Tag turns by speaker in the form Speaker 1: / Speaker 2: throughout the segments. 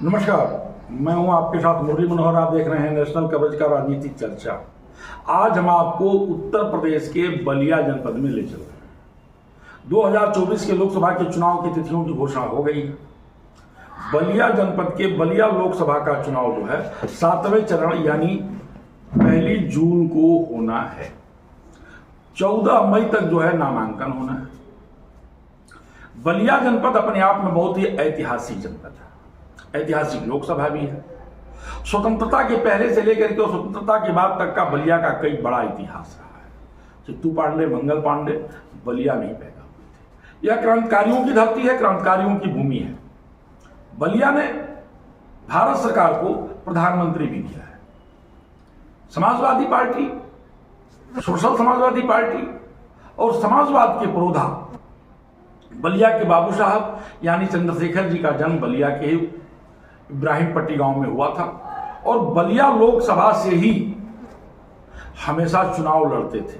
Speaker 1: नमस्कार, मैं हूं आपके साथ मुरली मनोहर। आप देख रहे हैं नेशनल कवरेज का राजनीतिक चर्चा। आज हम आपको उत्तर प्रदेश के बलिया जनपद में ले चल रहे हैं। 2024 के लोकसभा के चुनाव की तिथियों की घोषणा हो गई है। बलिया जनपद के बलिया लोकसभा का चुनाव जो है 7वें चरण यानी 1 जून को होना है। 14 मई तक जो है नामांकन होना है। बलिया जनपद अपने आप में बहुत ही ऐतिहासिक जनपद है। ऐतिहासिक लोकसभा भी है। स्वतंत्रता के पहले से लेकर के स्वतंत्रता के बाद तक का बलिया का कई बड़ा इतिहास रहा है। चित्तू पांडे, मंगल पांडे बलिया में ही पैदा हुए थे। यह क्रांतिकारियों की धरती है, क्रांतिकारियों की भूमि है। बलिया ने भारत सरकार को प्रधानमंत्री भी किया है। Samajwadi party, social Samajwadi party और समाजवाद के पुरोधा बलिया के बाबू साहब यानी चंद्रशेखर जी का जन्म बलिया के इब्राहिमपट्टी गांव में हुआ था और बलिया लोकसभा से ही हमेशा चुनाव लड़ते थे,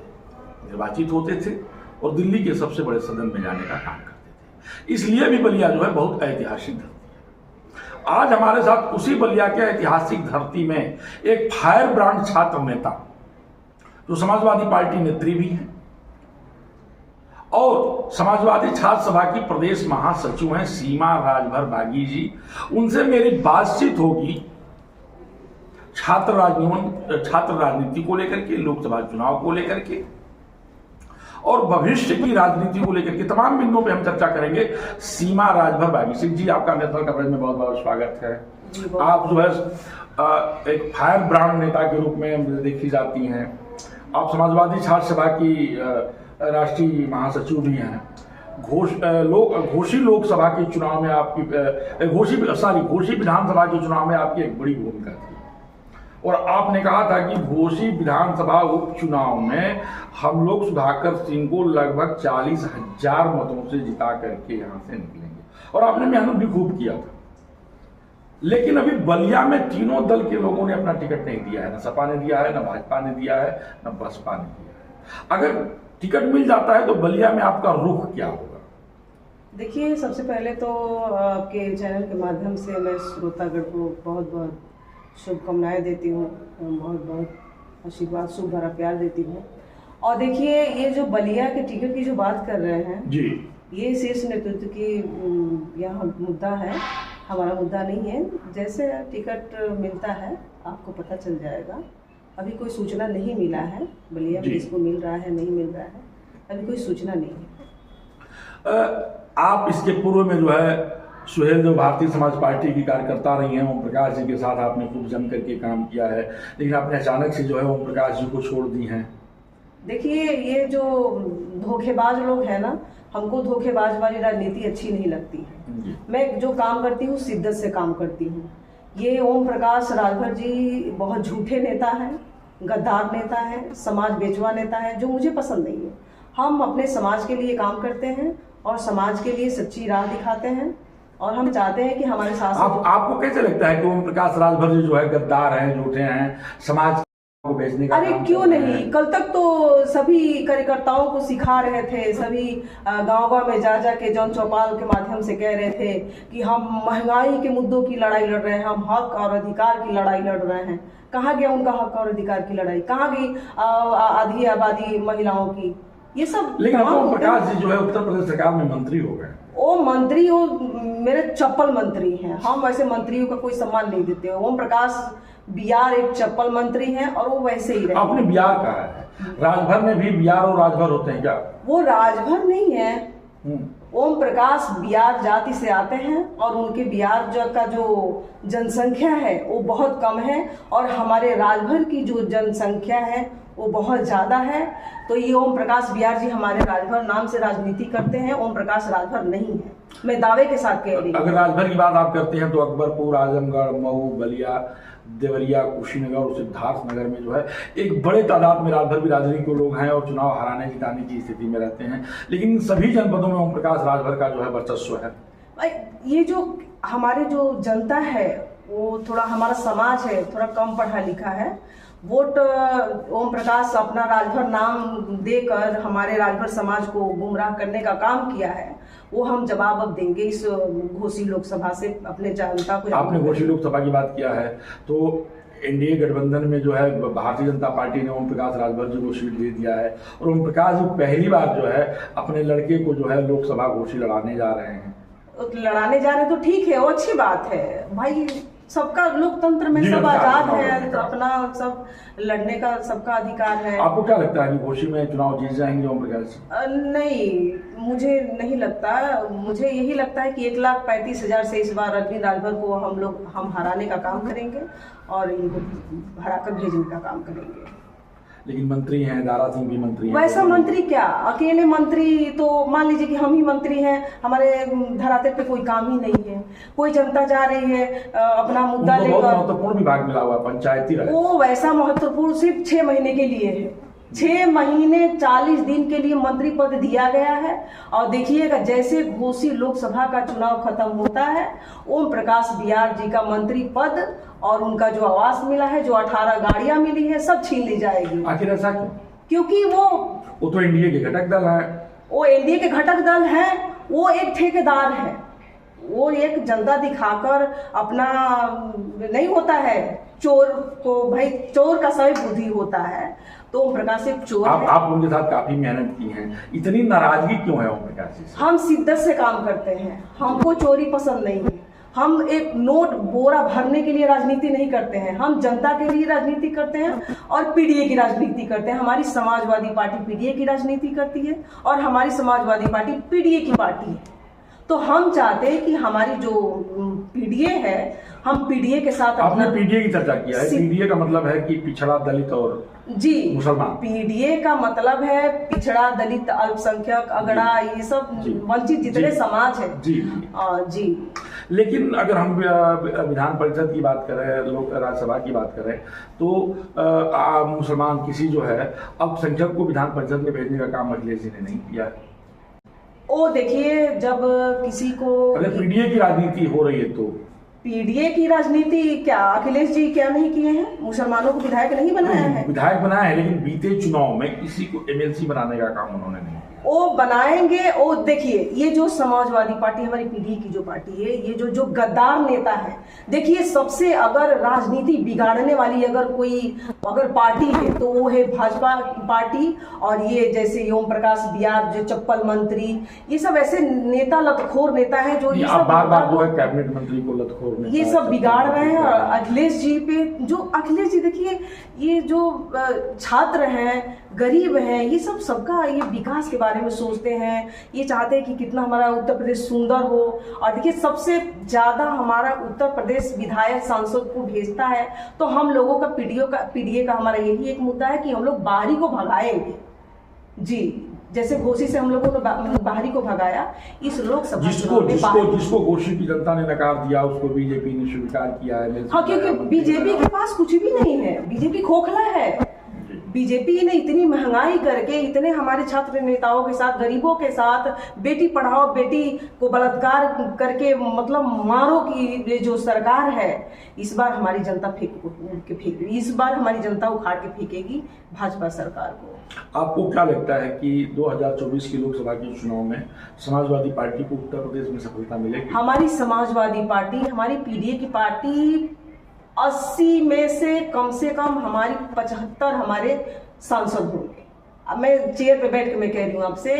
Speaker 1: निर्वाचित होते थे और दिल्ली के सबसे बड़े सदन में जाने का काम करते थे। इसलिए भी बलिया जो है बहुत ऐतिहासिक धरती है। आज हमारे साथ उसी बलिया के ऐतिहासिक धरती में एक फायर ब्रांड छात्र नेता जो समाजवादी पार्टी नेत्री भी है और समाजवादी छात्र सभा की प्रदेश महासचिव हैं सीमा राजभर बागी जी। उनसे मेरी बातचीत होगी छात्र राजनीति को लेकर के, लोकसभा चुनाव को लेकर के और भविष्य की राजनीति को लेकर के तमाम बिंदुओं पे हम चर्चा करेंगे। सीमा राजभर बागी सिंह जी, आपका नेशनल कवरेज में बहुत बहुत स्वागत है। आप जो है एक फायर ब्रांड नेता के रूप में देखी जाती हैं। आप समाजवादी छात्र सभा की राष्ट्रीय महासचिव भी हैं। घोषी लोकसभा के चुनाव में आपकी घोषी विधानसभा के चुनाव में आपकी एक बड़ी भूमिका थी और आपने कहा था कि घोषी विधानसभा उपचुनाव में हम लोग सुधाकर सिंह को लगभग 40,000 मतों से जिता करके यहां से निकलेंगे और आपने मेहनत भी खूब किया था। लेकिन अभी बलिया में तीनों दल के लोगों ने अपना टिकट नहीं दिया है। न सपा ने दिया है, न भाजपा ने दिया है, न बसपा ने दिया है। अगर टिकट मिल जाता है तो बलिया में आपका रुख क्या होगा?
Speaker 2: देखिए, सबसे पहले तो आपके चैनल के माध्यम से मैं श्रोतागण को बहुत बहुत शुभकामनाएं देती हूँ, बहुत बहुत आशीर्वाद, शुभ भरा प्यार देती हूँ। और देखिए, ये जो बलिया के टिकट की जो बात कर रहे हैं
Speaker 1: जी,
Speaker 2: ये शीर्ष नेतृत्व की यह मुद्दा है, हमारा मुद्दा नहीं है। जैसे टिकट मिलता है आपको पता चल जाएगा। अभी कोई सूचना नहीं मिला है बलिया में इसको मिल रहा है नहीं मिल रहा है, अभी कोई सूचना नहीं है।
Speaker 1: आप इसके पूर्व में जो है सुहेल जो भारतीय समाज पार्टी की कार्यकर्ता रही हैं, ओम प्रकाश जी के साथ आपने खूब जम करके काम किया है, लेकिन आपने अचानक से जो है ओम प्रकाश जी को छोड़ दी हैं।
Speaker 2: देखिए, ये जो धोखेबाज लोग हैं ना, हमको धोखेबाज वाली राजनीति अच्छी नहीं लगती है। मैं जो काम करती हूँ शिद्दत से काम करती हूँ। ये ओम प्रकाश राजभर जी बहुत झूठे नेता हैं, गद्दार नेता है, समाज बेचवा नेता है, जो मुझे पसंद नहीं है। हम अपने समाज के लिए काम करते हैं और समाज के लिए सच्ची राह दिखाते हैं और हम चाहते हैं कि हमारे साथ
Speaker 1: आपको कैसे लगता है कि ओम प्रकाश राजभर जी जो है गद्दार हैं, झूठे हैं, समाज को बेचने का?
Speaker 2: अरे क्यों नहीं, कल तक तो सभी कार्यकर्ताओं को सिखा रहे थे, सभी गांव-गांव में जा के जॉन चौपाल के माध्यम से कह रहे थे कि हम महंगाई के मुद्दों की लड़ाई लड़ रहे हैं, हम हक और अधिकार की लड़ाई लड़ रहे हैं। कहाँ गया उनका हक और अधिकार की लड़ाई? कहाँ गई आधी आबादी महिलाओं की? ये सब।
Speaker 1: लेकिन ओम प्रकाश जी जो है उत्तर प्रदेश सरकार में मंत्री हो गए।
Speaker 2: वो मंत्री हो, मेरे चप्पल मंत्री हैं। हम वैसे मंत्रियों का कोई सम्मान नहीं देते। ओम प्रकाश बिहार एक चप्पल मंत्री हैं और वो वैसे ही रहे।
Speaker 1: आपने बिहार कहा है, राजभर में भी बिहार और राजभर होते हैं क्या?
Speaker 2: वो राजभर नहीं है। ओम प्रकाश बिहार जाति से आते हैं और उनके बिहार का जो जनसंख्या है वो बहुत कम है और हमारे राजभर की जो जनसंख्या है वो बहुत ज्यादा है। तो ये ओम प्रकाश बिहार जी हमारे राजभर नाम से राजनीति करते हैं। ओम प्रकाश राजभर नहीं है, मैं दावे के साथ कह रही हूँ।
Speaker 1: अगर राजभर की बात आप करते हैं तो अकबरपुर, आजमगढ़, मऊ, बलिया, देवरिया, कुशीनगर और सिद्धार्थ नगर में जो है एक बड़े तादाद में राजभर बिरादरी के लोग हैं और चुनाव हराने जिताने की स्थिति में रहते हैं। लेकिन इन सभी जनपदों में ओम प्रकाश राजभर का जो है वर्चस्व है।
Speaker 2: ये जो हमारे जो जनता है वो थोड़ा, हमारा समाज है थोड़ा कम पढ़ा लिखा है, वोट ओम प्रकाश अपना राजभर नाम देकर हमारे राजभर समाज को गुमराह करने का काम किया है, वो हम जवाब अब देंगे इस घोसी लोकसभा से अपने जनता को।
Speaker 1: आपने घोसी लोकसभा की बात किया है, तो एनडीए गठबंधन में जो है भारतीय जनता पार्टी ने ओम प्रकाश राजभर जी को सीट दे दिया है, और ओम प्रकाश जी पहली बार जो है अपने लड़के को जो है लोकसभा घोसी लड़ाने जा रहे हैं।
Speaker 2: लड़ाने जा रहे हैं तो ठीक है, वो अच्छी बात है भाई, सबका लोकतंत्र में सब आजाद है, तो अपना सब लड़ने का सबका अधिकार है।
Speaker 1: आपको क्या लगता है कि घोसी में चुनाव जीत जाएंगे ओम प्रकाश?
Speaker 2: नहीं, मुझे नहीं लगता। मुझे यही लगता है कि 1,35,000 से इस बार अरविंद राजभर को हम हराने का काम करेंगे और इनको हराकर भेजने का काम करेंगे।
Speaker 1: लेकिन मंत्री हैं, दारा सिंह भी मंत्री हैं।
Speaker 2: वैसा मंत्री क्या, अकेले मंत्री तो मान लीजिए कि हम ही मंत्री हैं, हमारे धरातल पे कोई काम ही नहीं है। कोई जनता जा रही है अपना मुद्दा लेकर,
Speaker 1: बहुत महत्वपूर्ण विभाग मिला हुआ पंचायती राज,
Speaker 2: वो वैसा महत्वपूर्ण सिर्फ 6 महीने के लिए है। 6 महीने 40 दिन के लिए मंत्री पद दिया गया है। और देखिएगा जैसे घोसी लोकसभा का चुनाव खत्म होता है, ओम प्रकाश बियार जी का मंत्री पद और उनका जो आवास मिला है, जो 18 गाड़ियां मिली है, सब छीन ली जाएगी।
Speaker 1: आखिर ऐसा क्यों?
Speaker 2: क्योंकि
Speaker 1: वो तो एनडीए के घटक दल है।
Speaker 2: वो एनडीए के घटक दल है, वो एक ठेकेदार है, वो एक जनता दिखाकर अपना नहीं होता है। चोर को भाई चोर का सही बुद्धि होता है, तो ओम प्रकाश एक चोर है।
Speaker 1: आप उनके साथ काफी मेहनत की हैं, इतनी नाराजगी क्यों है ओम प्रकाश जी से?
Speaker 2: हम शिद्दत से काम करते हैं, हमको चोरी पसंद नहीं है। हम एक नोट बोरा भरने के लिए राजनीति नहीं करते हैं, हम जनता के लिए राजनीति करते हैं और पीडीए की राजनीति करते हैं। हमारी समाजवादी पार्टी पीडीए की राजनीति करती है और हमारी समाजवादी पार्टी पीडीए की पार्टी है। तो हम चाहते हैं कि हमारी जो पीडीए है, हम पीडीए के साथ
Speaker 1: आपने पीडीए की चर्चा किया है। पीडीए का मतलब है कि पिछड़ा, दलित और
Speaker 2: जी
Speaker 1: मुसलमान।
Speaker 2: पीडीए का मतलब है पिछड़ा, दलित, अल्पसंख्यक, अगड़ा, ये सब वंचित जितने समाज है।
Speaker 1: जी
Speaker 2: जी।
Speaker 1: लेकिन अगर हम विधान परिषद की बात करें, लोक राज्यसभा की बात करें, तो मुसलमान किसी जो है अल्पसंख्यक को विधान परिषद में भेजने का काम अखिलेश जी ने नहीं किया।
Speaker 2: ओ देखिए, जब किसी को
Speaker 1: अगर पीडीए की राजनीति हो रही है तो
Speaker 2: पीडीए की राजनीति क्या अखिलेश जी क्या नहीं किए हैं? मुसलमानों को विधायक नहीं बनाया है?
Speaker 1: विधायक बनाया है, लेकिन बीते चुनाव में किसी को एमएलसी बनाने का काम उन्होंने नहीं किया।
Speaker 2: वो बनाएंगे। वो देखिए, ये जो समाजवादी पार्टी हमारी पीढ़ी की जो पार्टी है, ये जो गद्दार नेता है, देखिए सबसे अगर राजनीति बिगाड़ने वाली अगर पार्टी है तो वो है भाजपा पार्टी। और ये जैसे ओम प्रकाश बियार जो चप्पल मंत्री, ये सब ऐसे नेता लतखोर नेता है जो ये सब
Speaker 1: बार जो है कैबिनेट मंत्री को लतखोर
Speaker 2: ये सब बिगाड़ रहे हैं। और अखिलेश जी पे जो अखिलेश जी देखिए, ये जो छात्र हैं, गरीब हैं, ये सबका ये विकास के बारे में सोचते हैं। ये चाहते हैं कि कितना हमारा उत्तर प्रदेश सुंदर हो। और देखिए सबसे ज्यादा हमारा उत्तर प्रदेश विधायक सांसद को भेजता है, तो हम लोगों का पीडीए का हमारा यही एक मुद्दा है कि हम लोग बाहरी को भगाएंगे। जी, जैसे घोसी से हम लोगों ने बाहरी को भगाया, इस लोकसभा
Speaker 1: जिसको घोसी की जनता ने नकार दिया, उसको बीजेपी ने स्वीकार किया है।
Speaker 2: हाँ, क्योंकि बीजेपी के पास कुछ भी नहीं है, बीजेपी खोखला है। बीजेपी ने इतनी महंगाई करके, इतने हमारे छात्र नेताओं के साथ, गरीबों के साथ, बेटी पढ़ाओ बेटी को बलात्कार करके मतलब मारो की जो सरकार है, इस बार हमारी जनता फेंकेगी, इस बार हमारी जनता उखाड़ के फेंकेगी भाजपा सरकार को।
Speaker 1: आपको क्या लगता है कि 2024 की लोकसभा के चुनाव में समाजवादी पार्टी को उत्तर प्रदेश में सफलता मिलेगी? हमारी
Speaker 2: समाजवादी पार्टी, हमारी पीडीए की पार्टी 80 में से कम हमारी 75 हमारे सांसद होंगे। अब मैं चेयर पे बैठ के मैं कह रही हूँ आपसे,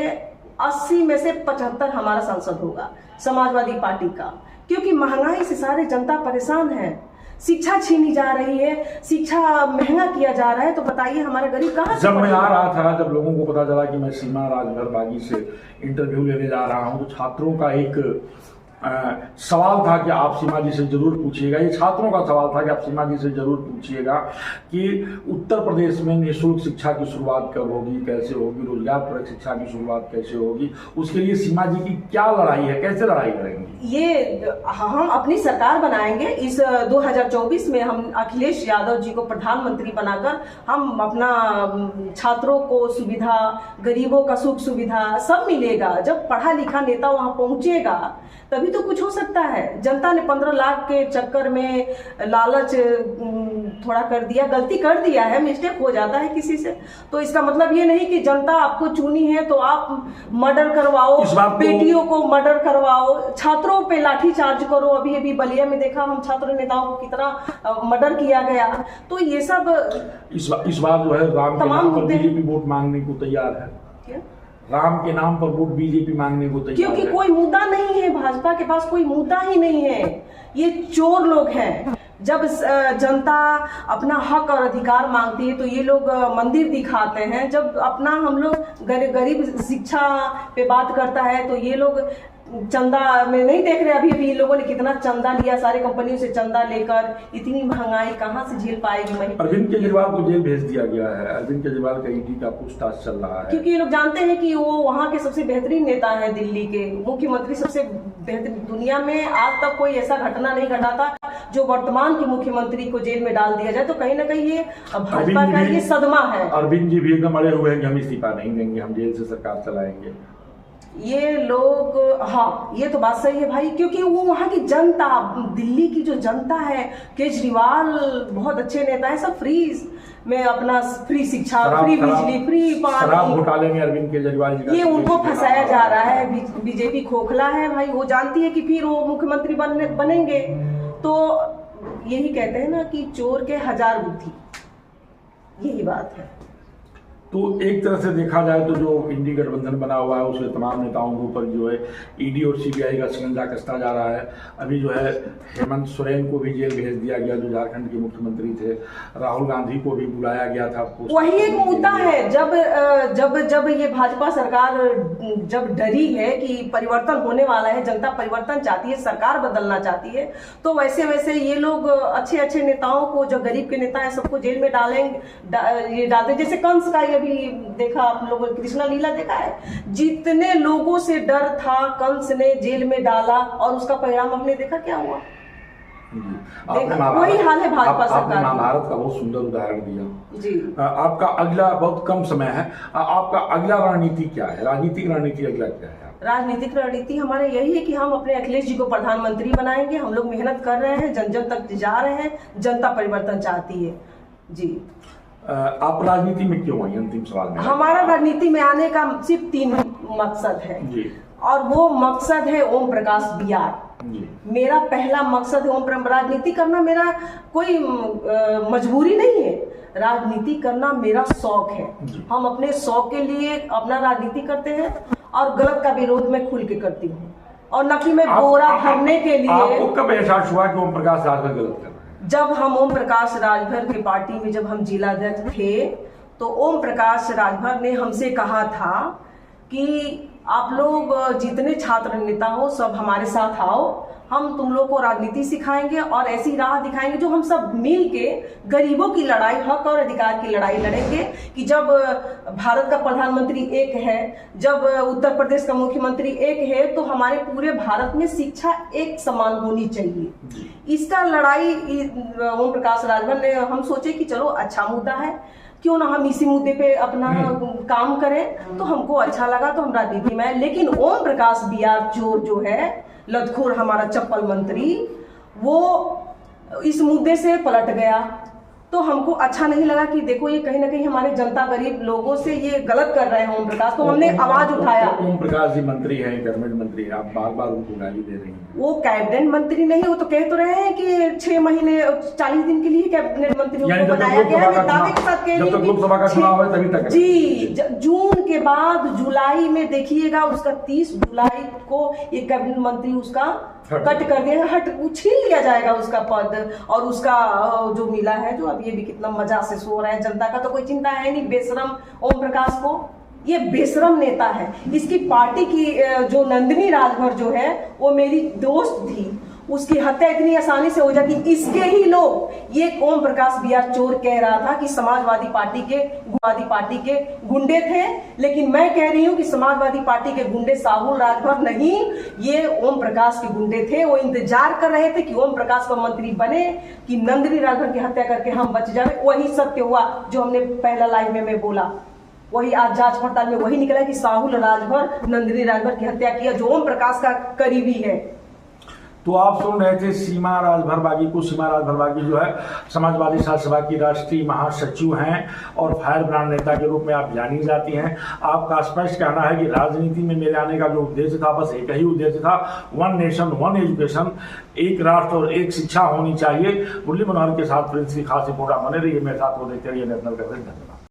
Speaker 2: 80 में से 75 हमारा सांसद होगा समाजवादी पार्टी का। क्योंकि महंगाई से सारे जनता परेशान है, शिक्षा छीनी जा रही है, शिक्षा महंगा किया जा रहा है, तो बताइए हमारा गरीब कहाँ से?
Speaker 1: जब मैं आ रहा था, जब लोगों को पता चला कि मैं सीमा राजभर बागी से इंटरव्यू लेने जा रहा हूँ, तो छात्रों का एक सवाल था कि आप सीमा जी से जरूर पूछिएगा, ये छात्रों का सवाल था कि आप सीमा जी से जरूर पूछिएगा कि उत्तर प्रदेश में निःशुल्क शिक्षा की शुरुआत कब होगी, कैसे होगी, रोजगार परक शिक्षा की शुरुआत कैसे होगी, उसके लिए सीमा जी की क्या लड़ाई है, कैसे लड़ाई करेंगी?
Speaker 2: ये हम अपनी सरकार बनाएंगे। इस 2024 में हम अखिलेश यादव जी को प्रधानमंत्री बनाकर हम अपना छात्रों को सुविधा, गरीबों का सुख सुविधा सब मिलेगा। जब पढ़ा लिखा नेता वहां पहुंचेगा तभी तो कुछ हो सकता है। जनता ने 15 लाख के चक्कर में लालच थोड़ा कर दिया, गलती कर दिया है, मिस्टेक हो जाता है किसी से, तो इसका मतलब ये नहीं कि जनता आपको चुनी है तो आप मर्डर करवाओ, बेटियों को मर्डर करवाओ, छात्रों पे लाठी चार्ज करो। अभी अभी बलिया में देखा हम, छात्र नेताओं को कितना मर्डर किया गया। तो ये सब
Speaker 1: इस बार जो है राम के नाम पर बीजेपी वोट मांगने को तैयार है।
Speaker 2: क्या?
Speaker 1: राम के नाम पर वोट बीजेपी मांगने को तैयार
Speaker 2: क्योंकि कोई मुद्दा नहीं है, भाजपा के पास कोई मुद्दा ही नहीं है। ये चोर लोग हैं। जब जनता अपना हक और अधिकार मांगती है तो ये लोग मंदिर दिखाते हैं। जब अपना हम लोग गरीब शिक्षा पे बात करता है तो ये लोग चंदा में नहीं देख रहे। अभी अभी इन लोगों ने कितना चंदा लिया, सारे कंपनियों से चंदा लेकर। इतनी महंगाई कहाँ से झेल पाएगी महिला?
Speaker 1: अरविंद केजरीवाल को जेल भेज दिया गया है। अरविंद केजरीवाल का ईडी का पूछताछ चल रहा है,
Speaker 2: क्योंकि ये लोग जानते हैं कि वो वहाँ के सबसे बेहतरीन नेता है, दिल्ली के मुख्यमंत्री सबसे बेहतरीन। दुनिया में आज तक कोई ऐसा घटना नहीं घटा था जो वर्तमान के मुख्यमंत्री को जेल में डाल दिया जाए। तो कहीं ना कहीं ये भाजपा का ये सदमा है।
Speaker 1: अरविंद जी भी एकदम अड़े हुए हैं कि हम इस्तीफा नहीं देंगे, हम जेल से सरकार चलाएंगे।
Speaker 2: ये लोग, हाँ ये तो बात सही है भाई, क्योंकि वो वहाँ की जनता, दिल्ली की जो जनता है, केजरीवाल बहुत अच्छे नेता है, सब फ्री में अपना फ्री शिक्षा, फ्री बिजली, फ्री पानी।
Speaker 1: शराब घोटाले में अरविंद केजरीवाल जी
Speaker 2: ये उनको फंसाया जा रहा है। बीजेपी खोखला है भाई, वो जानती है कि फिर वो मुख्यमंत्री बनेंगे। तो यही कहते हैं ना कि चोर के 1000 बुद्धि, यही बात है।
Speaker 1: तो एक तरह से देखा जाए तो जो इंडी गठबंधन बना हुआ है उसके तमाम नेताओं के ऊपर जो है ईडी और सीबीआई का शिकंजा कसता जा रहा है। अभी जो है हेमंत सोरेन को भी जेल भेज दिया गया, जो झारखंड के मुख्यमंत्री थे। राहुल गांधी को भी बुलाया गया था।
Speaker 2: वही एक मुद्दा है। जब ये भाजपा सरकार जब डरी है कि परिवर्तन होने वाला है, जनता परिवर्तन चाहती है, सरकार बदलना चाहती है, तो वैसे वैसे ये लोग अच्छे अच्छे नेताओं को, जो गरीब के नेता है, सबको जेल में डालेंगे। ये डालते, जैसे कंस का भी देखा आप लोगों ने, कृष्णा लीला देखा है। जितने लोगों से डर था कंस ने जेल में डाला और उसका परिणाम हमने देखा क्या हुआ। वही हाल है भाजपा सरकार।
Speaker 1: महाभारत का बहुत सुंदर उदाहरण दिया
Speaker 2: जी।
Speaker 1: आपका अगला, बहुत कम समय है, आपका अगला रणनीति क्या है? राजनीतिक रणनीति अगला क्या है?
Speaker 2: राजनीतिक रणनीति हमारे यही है कि हम अपने अखिलेश जी को प्रधानमंत्री बनाएंगे। हम लोग मेहनत कर रहे हैं, जन जन तक जा रहे हैं, जनता परिवर्तन चाहती है। जी।
Speaker 1: आप राजनीति में क्यों आई? अंतिम सवाल में।
Speaker 2: हमारा राजनीति में आने का सिर्फ 3 मकसद है जी। और वो मकसद है ओम प्रकाश बियार। मेरा पहला मकसद है ओम प्रकाश। राजनीति करना मेरा कोई मजबूरी नहीं है, राजनीति करना मेरा शौक है। हम अपने शौक के लिए अपना राजनीति करते हैं और गलत का विरोध मैं खुल के करती हूँ, और न कि मैं बोरा भरने के लिए।
Speaker 1: आपको कब एहसास हुआ कि ओम प्रकाश राजभर गलत कर रहे हैं?
Speaker 2: जब हम ओम प्रकाश राजभर की पार्टी में जब हम जिलाध्यक्ष थे तो ओम प्रकाश राजभर ने हमसे कहा था कि आप लोग जितने छात्र नेता हो सब हमारे साथ आओ, हम तुम लोग को राजनीति सिखाएंगे और ऐसी राह दिखाएंगे जो हम सब मिल के गरीबों की लड़ाई, हक और अधिकार की लड़ाई लड़ेंगे। कि जब भारत का प्रधानमंत्री एक है, जब उत्तर प्रदेश का मुख्यमंत्री एक है, तो हमारे पूरे भारत में शिक्षा एक समान होनी चाहिए। इसका लड़ाई ओम प्रकाश राजभर ने, हम सोचे कि चलो अच्छा मुद्दा है, क्यों ना हम इसी मुद्दे पे अपना काम करें। तो हमको अच्छा लगा, तो हम राजनीति में। लेकिन ओम प्रकाश बियार चोर जो है, लतखोर हमारा चप्पल मंत्री, वो इस मुद्दे से पलट गया। तो हमको अच्छा नहीं लगा कि देखो ये कहीं ना कहीं हमारे जनता, गरीब लोगों से ये गलत कर रहे हैं ओम प्रकाश। तो हमने आवाज उठाया।
Speaker 1: ओम प्रकाश जी मंत्री हैं, कैबिनेट मंत्री हैं, आप बार बार उनको गाली दे रही हैं।
Speaker 2: वो कैबिनेट मंत्री नहीं, वो तो कह तो रहे हैं कि 6 महीने 40 दिन के लिए कैबिनेट मंत्री को बनाया गया है। दावे के साथ कह रही है जी। जून के बाद जुलाई में देखिएगा, उसका 30 जुलाई को ये कैबिनेट मंत्री उसका कट कर दिया, छीन लिया जाएगा उसका पद और उसका जो मिला है, जो अब ये भी कितना मजा से सो रहा है। जनता का तो कोई चिंता है नहीं। बेशरम ओम प्रकाश को, ये बेशरम नेता है। इसकी पार्टी की जो नंदिनी राजभर जो है, वो मेरी दोस्त थी, उसकी हत्या इतनी आसानी से हो जाती। इसके ही लोग, ये ओम प्रकाश बियार चोर कह रहा था कि समाजवादी पार्टी के गुंडे थे, लेकिन मैं कह रही हूँ कि समाजवादी पार्टी के गुंडे साहुल राजभर नहीं, ये ओम प्रकाश के गुंडे थे। वो इंतजार कर रहे थे कि ओम प्रकाश का मंत्री बने, कि नंदिनी राजभर की हत्या करके हम बच जाए। वही सत्य हुआ जो हमने पहला लाइव में मैं बोला। वही आज जांच पड़ताल में वही निकला कि साहुल राजभर नंदिनी राजभर की हत्या किया, जो ओम प्रकाश का करीबी है।
Speaker 1: तो आप सुन रहे थे सीमा राजभर बागी को। सीमा राजभर बागी जो है समाजवादी छात्र सभा की राष्ट्रीय महासचिव हैं और फायर ब्रांड नेता के रूप में आप जानी जाती हैं। आपका स्पष्ट कहना है कि राजनीति में मेरे आने का जो उद्देश्य था, बस एक ही उद्देश्य था, वन नेशन वन एजुकेशन, एक राष्ट्र और एक शिक्षा होनी चाहिए। मुरली मनोहर के साथ प्रिंस की खास रिपोर्ट। बने रहिए मेरे साथ, वो देखते रहिए नेशनल कवरेज। धन्यवाद।